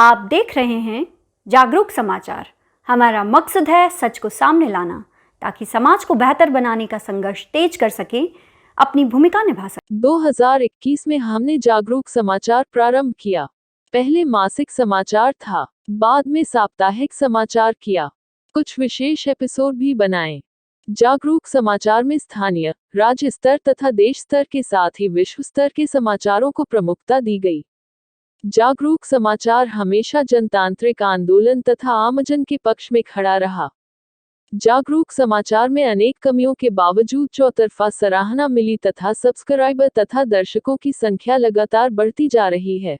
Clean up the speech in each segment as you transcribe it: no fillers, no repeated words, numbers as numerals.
आप देख रहे हैं जागरूक समाचार। हमारा मकसद है सच को सामने लाना ताकि समाज को बेहतर बनाने का संघर्ष तेज कर सके, अपनी भूमिका निभा सके। 2021 में हमने जागरूक समाचार प्रारंभ किया। पहले मासिक समाचार था, बाद में साप्ताहिक समाचार किया, कुछ विशेष एपिसोड भी बनाए। जागरूक समाचार में स्थानीय, राज्य स्तर तथा देश स्तर के साथ ही विश्व स्तर के समाचारों को प्रमुखता दी गई। जागरूक समाचार हमेशा जनतांत्रिक आंदोलन तथा आमजन के पक्ष में खड़ा रहा। जागरूक समाचार में अनेक कमियों के बावजूद चौतरफा सराहना मिली तथा सब्सक्राइबर तथा दर्शकों की संख्या लगातार बढ़ती जा रही है।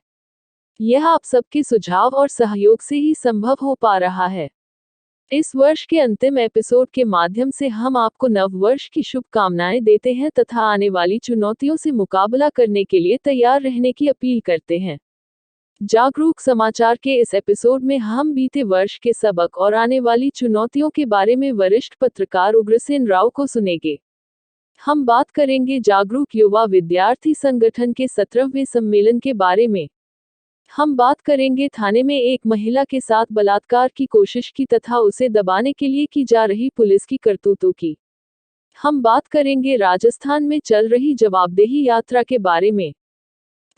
यह आप सबके सुझाव और सहयोग से ही संभव हो पा रहा है। इस वर्ष के अंतिम एपिसोड के माध्यम से हम आपको नव वर्ष की शुभकामनाएं देते हैं तथा आने वाली चुनौतियों से मुकाबला करने के लिए तैयार रहने की अपील करते हैं। जागरूक समाचार के इस एपिसोड में हम बीते वर्ष के सबक और आने वाली चुनौतियों के बारे में वरिष्ठ पत्रकार उग्रसेन राव को सुनेंगे। हम बात करेंगे जागरूक युवा विद्यार्थी संगठन के 17वें सम्मेलन के बारे में। हम बात करेंगे थाने में एक महिला के साथ बलात्कार की कोशिश की तथा उसे दबाने के लिए की जा रही पुलिस की करतूतों की। हम बात करेंगे राजस्थान में चल रही जवाबदेही यात्रा के बारे में।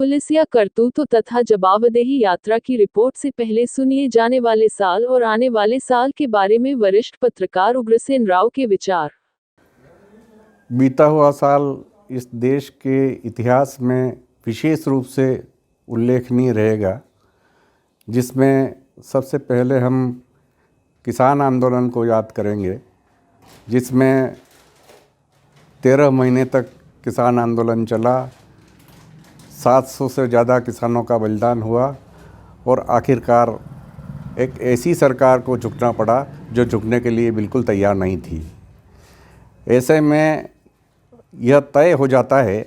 पुलिसिया करतूतों तथा जवाबदेही यात्रा की रिपोर्ट से पहले सुनिए जाने वाले साल और आने वाले साल के बारे में वरिष्ठ पत्रकार उग्रसेन राव के विचार। बीता हुआ साल इस देश के इतिहास में विशेष रूप से उल्लेखनीय रहेगा, जिसमें सबसे पहले हम किसान आंदोलन को याद करेंगे, जिसमें 13 महीने तक किसान आंदोलन चला। 700 से ज़्यादा किसानों का बलिदान हुआ और आखिरकार एक ऐसी सरकार को झुकना पड़ा जो झुकने के लिए बिल्कुल तैयार नहीं थी। ऐसे में यह तय हो जाता है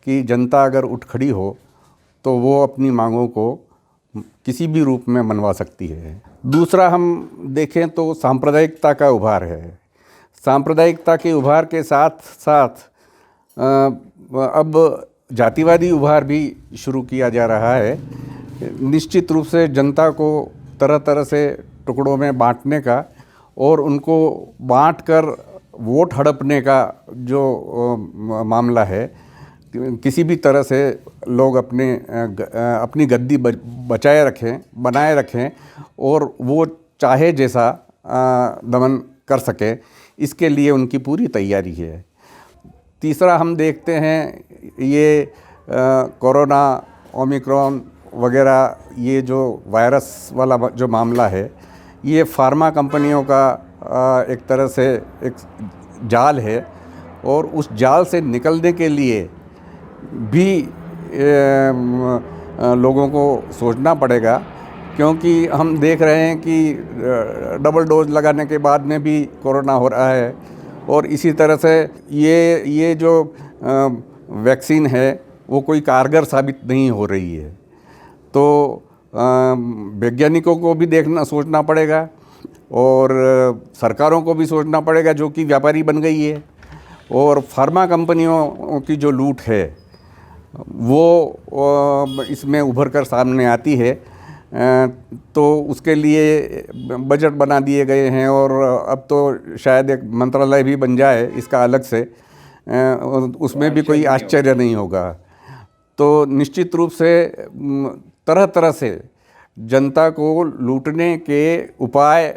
कि जनता अगर उठ खड़ी हो तो वो अपनी मांगों को किसी भी रूप में मनवा सकती है। दूसरा हम देखें तो सांप्रदायिकता का उभार है। सांप्रदायिकता के उभार के साथ साथ अब जातिवादी उभार भी शुरू किया जा रहा है। निश्चित रूप से जनता को तरह तरह से टुकड़ों में बांटने का और उनको बांटकर वोट हड़पने का जो मामला है, किसी भी तरह से लोग अपनी गद्दी बनाए रखें और वो चाहे जैसा दमन कर सके, इसके लिए उनकी पूरी तैयारी है। तीसरा हम देखते हैं ये कोरोना, ओमिक्रॉन वगैरह, ये जो वायरस वाला जो मामला है, ये फार्मा कंपनियों का एक तरह से एक जाल है और उस जाल से निकलने के लिए भी लोगों को सोचना पड़ेगा, क्योंकि हम देख रहे हैं कि डबल डोज लगाने के बाद में भी कोरोना हो रहा है और इसी तरह से ये जो वैक्सीन है वो कोई कारगर साबित नहीं हो रही है। तो वैज्ञानिकों को भी सोचना पड़ेगा और सरकारों को भी सोचना पड़ेगा जो कि व्यापारी बन गई है, और फार्मा कंपनियों की जो लूट है वो इसमें उभर कर सामने आती है। तो उसके लिए बजट बना दिए गए हैं और अब तो शायद एक मंत्रालय भी बन जाए इसका अलग से, उसमें भी कोई आश्चर्य नहीं होगा। तो निश्चित रूप से तरह तरह से जनता को लूटने के उपाय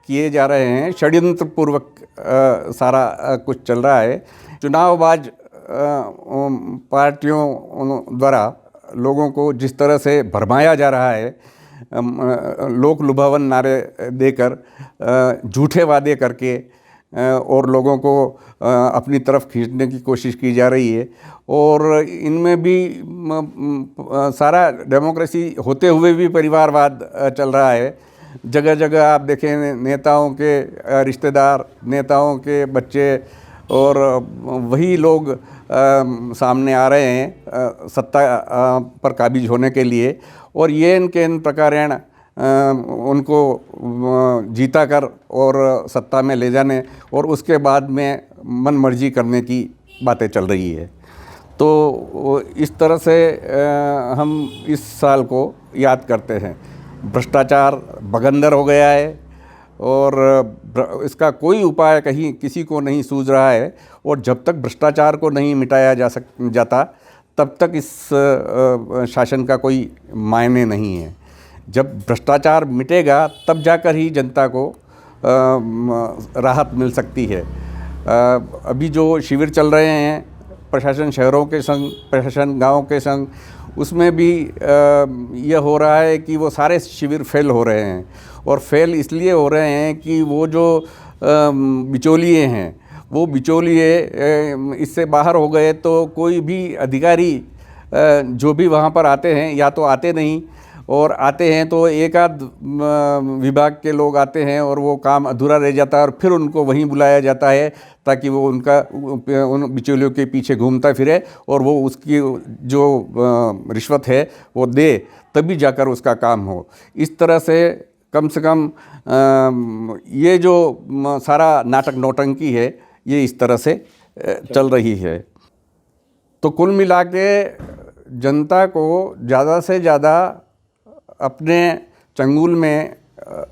किए जा रहे हैं, षड्यंत्र पूर्वक सारा कुछ चल रहा है। चुनावबाज पार्टियों द्वारा लोगों को जिस तरह से भरमाया जा रहा है, लोक लुभावन नारे देकर, झूठे वादे करके और लोगों को अपनी तरफ खींचने की कोशिश की जा रही है, और इनमें भी सारा डेमोक्रेसी होते हुए भी परिवारवाद चल रहा है। जगह जगह आप देखें नेताओं के रिश्तेदार, नेताओं के बच्चे और वही लोग सामने आ रहे हैं सत्ता पर काबिज होने के लिए, और ये इनके प्रकारेण उनको जीता कर और सत्ता में ले जाने और उसके बाद में मन मर्जी करने की बातें चल रही है। तो इस तरह से हम इस साल को याद करते हैं। भ्रष्टाचार बगंदर हो गया है और इसका कोई उपाय कहीं किसी को नहीं सूझ रहा है। और जब तक भ्रष्टाचार को नहीं मिटाया जाता तब तक इस शासन का कोई मायने नहीं है। जब भ्रष्टाचार मिटेगा तब जाकर ही जनता को राहत मिल सकती है। अभी जो शिविर चल रहे हैं प्रशासन शहरों के संग, प्रशासन गाँव के संग, उसमें भी यह हो रहा है कि वो सारे शिविर फेल हो रहे हैं। और फेल इसलिए हो रहे हैं कि वो जो बिचौलिए हैं वो बिचौलिए इससे बाहर हो गए, तो कोई भी अधिकारी जो भी वहाँ पर आते हैं या तो आते नहीं, और आते हैं तो एक आध विभाग के लोग आते हैं और वो काम अधूरा रह जाता है और फिर उनको वहीं बुलाया जाता है ताकि वो उन बिचौलियों के पीछे घूमता फिरे और वो उसकी जो रिश्वत है वो दे, तभी जाकर उसका काम हो। इस तरह से कम ये जो सारा नाटक नौटंकी है ये इस तरह से चल रही है। तो कुल मिला के जनता को ज़्यादा से ज़्यादा अपने चंगुल में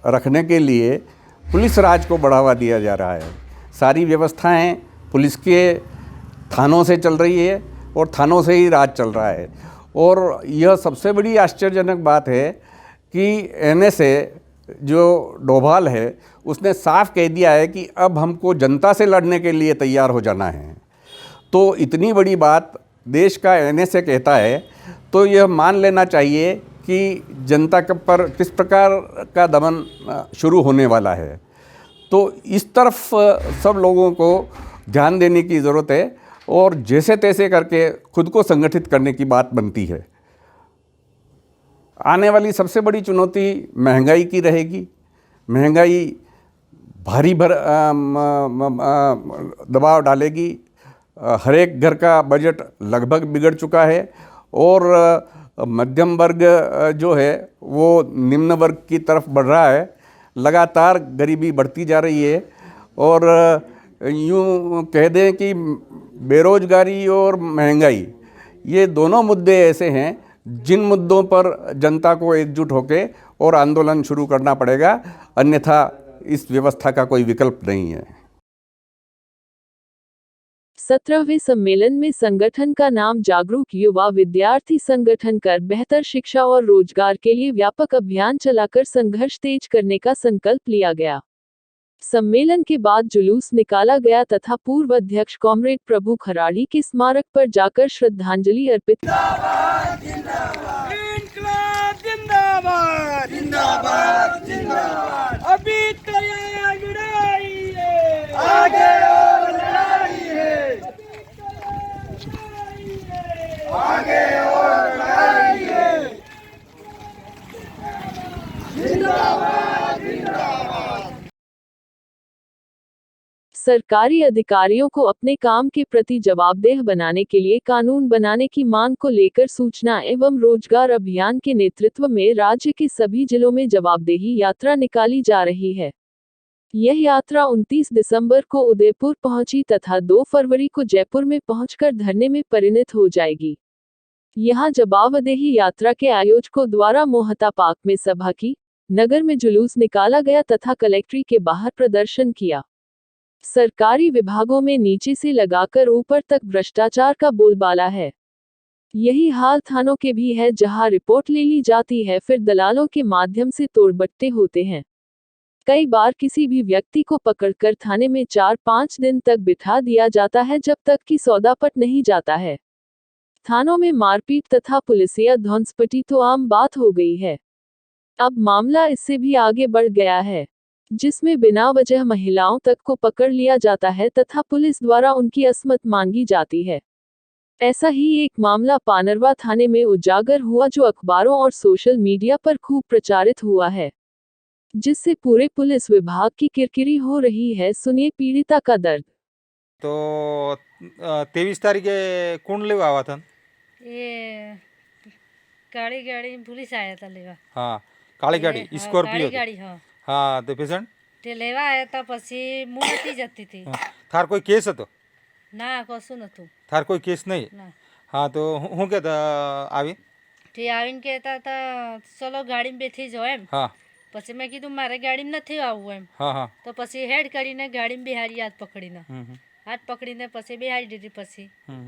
रखने के लिए पुलिस राज को बढ़ावा दिया जा रहा है। सारी व्यवस्थाएं पुलिस के थानों से चल रही है और थानों से ही राज चल रहा है। और यह सबसे बड़ी आश्चर्यजनक बात है कि एनएसए जो डोभाल है उसने साफ कह दिया है कि अब हमको जनता से लड़ने के लिए तैयार हो जाना है। तो इतनी बड़ी बात देश का एनएसए कहता है तो यह मान लेना चाहिए कि जनता के पर किस प्रकार का दमन शुरू होने वाला है। तो इस तरफ सब लोगों को ध्यान देने की ज़रूरत है और जैसे तैसे करके खुद को संगठित करने की बात बनती है। आने वाली सबसे बड़ी चुनौती महंगाई की रहेगी। महंगाई भारी दबाव डालेगी। हर एक घर का बजट लगभग बिगड़ चुका है और मध्यम वर्ग जो है वो निम्न वर्ग की तरफ बढ़ रहा है। लगातार गरीबी बढ़ती जा रही है और यूँ कह दें कि बेरोजगारी और महंगाई ये दोनों मुद्दे ऐसे हैं जिन मुद्दों पर जनता को एकजुट होकर और आंदोलन शुरू करना पड़ेगा, अन्यथा इस व्यवस्था का कोई विकल्प नहीं है। 17वें सम्मेलन में संगठन का नाम जागरूक युवा विद्यार्थी संगठन कर बेहतर शिक्षा और रोजगार के लिए व्यापक अभियान चलाकर संघर्ष तेज करने का संकल्प लिया गया। सम्मेलन के बाद जुलूस निकाला गया तथा पूर्व अध्यक्ष कॉमरेड प्रभु खराड़ी के स्मारक पर जाकर श्रद्धांजलि अर्पित। जिंदाबाद जिंदाबाद इंकलाब जिंदाबाद जिंदाबाद जिंदाबाद। अभी तैयार लड़ाई है, आगे और लड़ाई है, आगे और लड़ाई है। जिंदाबाद जिंदाबाद। सरकारी अधिकारियों को अपने काम के प्रति जवाबदेह बनाने के लिए कानून बनाने की मांग को लेकर सूचना एवं रोजगार अभियान के नेतृत्व में राज्य के सभी जिलों में जवाबदेही यात्रा निकाली जा रही है। यह यात्रा 29 दिसंबर को उदयपुर पहुंची तथा 2 फरवरी को जयपुर में पहुंचकर धरने में परिणत हो जाएगी। यहां जवाबदेही यात्रा के आयोजकों द्वारा मोहता पार्क में सभा की, नगर में जुलूस निकाला गया तथा कलेक्ट्री के बाहर प्रदर्शन किया। सरकारी विभागों में नीचे से लगाकर ऊपर तक भ्रष्टाचार का बोलबाला है। यही हाल थानों के भी है, जहां रिपोर्ट ले ली जाती है, फिर दलालों के माध्यम से तोड़बट्टे होते हैं। कई बार किसी भी व्यक्ति को पकड़कर थाने में 4-5 दिन तक बिठा दिया जाता है जब तक कि सौदापट नहीं जाता है। थानों में मारपीट तथा पुलिसिया धौंसपटी तो आम बात हो गई है। अब मामला इससे भी आगे बढ़ गया है, जिसमें बिना वजह महिलाओं तक को पकड़ लिया जाता है तथा पुलिस द्वारा उनकी असमत मांगी जाती है। ऐसा ही एक मामला पानरवा थाने में उजागर हुआ, जो अखबारों और सोशल मीडिया पर खूब प्रचारित हुआ है, जिससे पूरे पुलिस विभाग की किरकिरी हो रही है। सुनिए पीड़िता का दर्द। तो 23 तारीख कौन लेवा आवा था? ये गाड़ी पुलिस आया था लेवा। हाँ, काली गाड़ी हाँ, स्कॉर्पियो गाड़ी हाँ हाँ तो पेशेंट ते लेवा आया था, पसी मुलती जाती थी थार कोई केस હતો? ना कसु नथु थार कोई केस नहीं? ना। हाँ तो હું કહેતા આવી તે આવીને કહેતા હતા ચલો ગાડીમાં બેઠી જાઓ એમ. હા પછી મેં કીધું મારે ગાડીમાં નથી આવવું એમ. હા હા તો પછી હેડ કરીને ગાડીમાં બિહારી હાથ પકડીને હમ હમ હાથ પકડીને પછી બિહારી દીધી. પછી હમ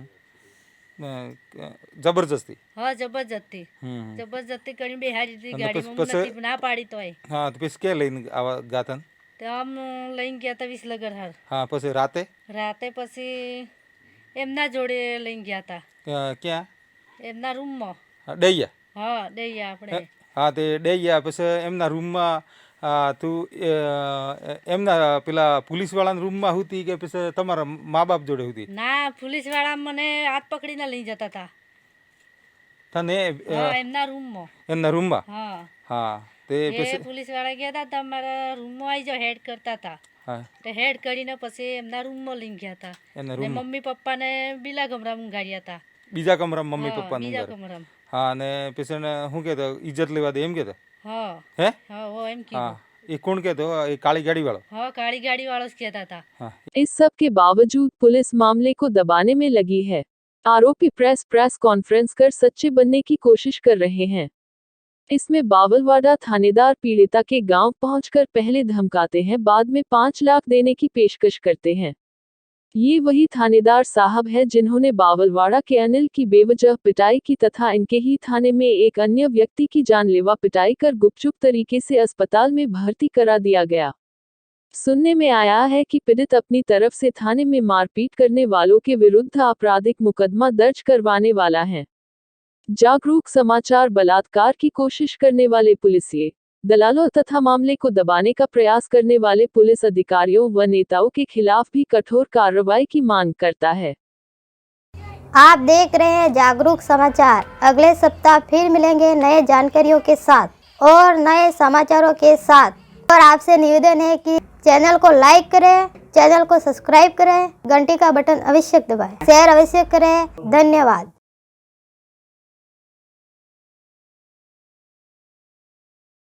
જબરજસ્તી હા જબરજસ્તી હમ જબરજસ્તી કરીને બિહારી દીધી અને ગાડીમાં. પછી- હું નથી ના પાડી તોય હા તો પછી ક્યાં લઈને આવા ગાતા ને? તો આમ લઈને ગયા હતા વિસનગર હાર. હા પછી રાતે રાતે પછી એમના જોડે લઈને ગયા હતા ક્યાં એમના રૂમમાં. ડૈયા હા દઈએ આપણે. હા તે ડૈયા પછી એમના રૂમમાં તું એમના પેલા પોલીસવાળાના રૂમમાં હતી કે પછી તમારા મા બાપ જોડે હતી? ના પોલીસ વાળા મને હાથ પકડીને લઈ જતા હતા. તને હા એમના રૂમમાં. એમના રૂમમાં? હા હા તે એ પછી પોલીસ વાળા ગયા હતા તમારા રૂમમાં આવી જાઓ હેડ કરતા હતા. હા તો હેડ કરીને પછી એમના રૂમમાં લઈને ગયા હતા. એમના ને રૂમમાં મમ્મી પપ્પાને બીલા કમરામાં ઊંઘાડ્યા હતા. બીજા કમરામાં મમ્મી હા, પપ્પાનું બીજા ઘર? કમરામાં. હા અને પછી એને શું કહેતો ઇજ્જત લેવા દે એમ કહેતો? હા હે હા હો એમ હા કીધું. એ કોણ કહેતો? એ કાળી ગાડી વાળો? હા કાળી ગાડી વાળો જ કહેતા હતા. હા इस सब के बावजूद पुलिस मामले को दबाने में लगी है। आरोपी प्रेस कॉन्फ्रेंस कर सच्चे बनने की कोशिश कर रहे हैं। इसमें बावलवाड़ा थानेदार पीड़िता के गांव पहुंचकर पहले धमकाते हैं, बाद में 5 लाख देने की पेशकश करते हैं। ये वही थानेदार साहब है जिन्होंने बावलवाड़ा के अनिल की बेवजह पिटाई की तथा इनके ही थाने में एक अन्य व्यक्ति की जानलेवा पिटाई कर गुपचुप तरीके से अस्पताल में भर्ती करा दिया गया। सुनने में आया है कि पीड़ित अपनी तरफ से थाने में मारपीट करने वालों के विरुद्ध आपराधिक मुकदमा दर्ज करवाने वाला है। जागरूक समाचार बलात्कार की कोशिश करने वाले पुलिसिए, दलालों तथा मामले को दबाने का प्रयास करने वाले पुलिस अधिकारियों व नेताओं के खिलाफ भी कठोर कार्रवाई की मांग करता है। आप देख रहे हैं जागरूक समाचार। अगले सप्ताह फिर मिलेंगे नए जानकारियों के साथ और नए समाचारों के साथ। और आपसे निवेदन है कि चैनल को लाइक करें, चैनल को सब्सक्राइब करें, घंटी का बटन अवश्य दबाएं, शेयर अवश्य करें। धन्यवाद।